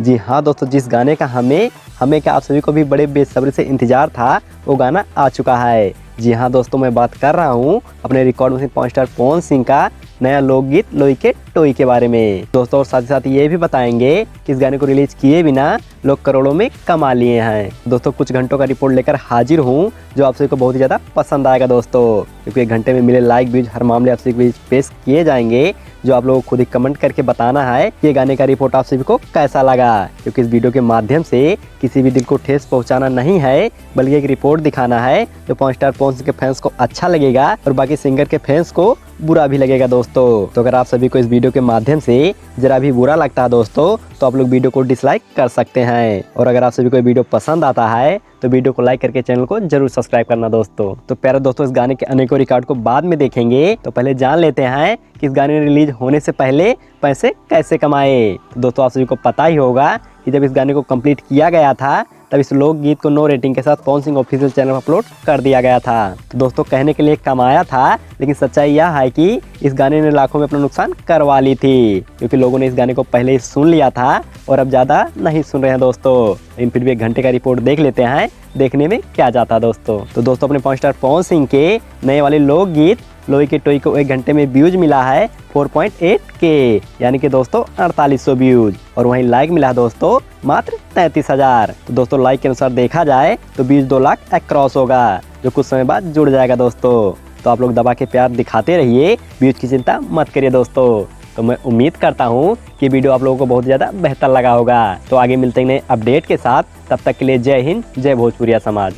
जी हाँ दोस्तों, जिस गाने का हमें हमें क्या आप सभी को भी बड़े बेसब्री से इंतजार था, वो गाना आ चुका है। जी हाँ दोस्तों, मैं बात कर रहा हूँ अपने record machine porn star Pawan Singh का नया लोकगीत लोई के टोई के बारे में दोस्तों। और साथ ही साथ ये भी बताएंगे कि इस गाने को रिलीज किए बिना लोग करोड़ों में कमा लिए हैं। दोस्तों कुछ घंटों का रिपोर्ट लेकर हाजिर हूँ जो आप सभी को बहुत ही ज़्यादा पसंद आएगा दोस्तों, क्योंकि एक घंटे में मिले लाइक व्यूज हर मामले आप सभी के बीच पेश किए जाएंगे, जो आप लोगों को खुद ही कमेंट करके बताना है कि ये गाने का रिपोर्ट आप सभी को कैसा लगा। क्योंकि इस वीडियो के माध्यम से किसी भी दिल को ठेस पहुंचाना नहीं है, बल्कि एक रिपोर्ट दिखाना है जो पॉन स्टार पवन सिंह के फैंस को अच्छा लगेगा और बाकी सिंगर के फैंस को बुरा भी लगेगा दोस्तों। तो अगर आप सभी को इस वीडियो के माध्यम से जरा भी बुरा लगता है दोस्तों, तो आप लोग वीडियो को डिसलाइक कर सकते हैं। और अगर आप सभी को वीडियो पसंद आता है तो वीडियो को लाइक करके चैनल को जरूर सब्सक्राइब करना दोस्तों। तो प्यारे दोस्तों, इस गाने के अनेकों रिकॉर्ड को बाद में देखेंगे, तो पहले जान लेते हैं कि इस गाने रिलीज होने से पहले पैसे कैसे कमाए। तो दोस्तों आप सभी को पता ही होगा कि जब इस गाने को कंप्लीट किया गया था, तब इस लोकगीत को नो रेटिंग के साथ पवन सिंह ऑफिशियल चैनल पर अपलोड कर दिया गया था। तो दोस्तों कहने के लिए कमाया था, लेकिन सच्चाई यह है कि इस गाने ने लाखों में अपना नुकसान करवा ली थी, क्योंकि लोगों ने इस गाने को पहले ही सुन लिया था और अब ज़्यादा नहीं सुन रहे हैं दोस्तों। लेकिन फिर भी एक घंटे का रिपोर्ट देख लेते हैं, देखने में क्या जाता है दोस्तों। तो दोस्तों अपने पॉन स्टार पवन सिंह के नए वाले लोकगीत लोई के टोई को एक घंटे में व्यूज मिला है 4.8 के, यानी कि दोस्तों 4800 व्यूज, और वहीं लाइक मिला है दोस्तों मात्र 33,000। तो दोस्तों लाइक के अनुसार देखा जाए तो व्यूज 2 लाख क्रॉस होगा, जो कुछ समय बाद जुड़ जाएगा दोस्तों। तो आप लोग दबा के प्यार दिखाते रहिए, व्यूज की चिंता मत करिए दोस्तों। तो मैं उम्मीद करता हूँ कि वीडियो आप लोगों को बहुत ज़्यादा बेहतर लगा होगा। तो आगे मिलते हैं नए अपडेट के साथ, तब तक के लिए जय हिंद, जय भोजपुरिया समाज।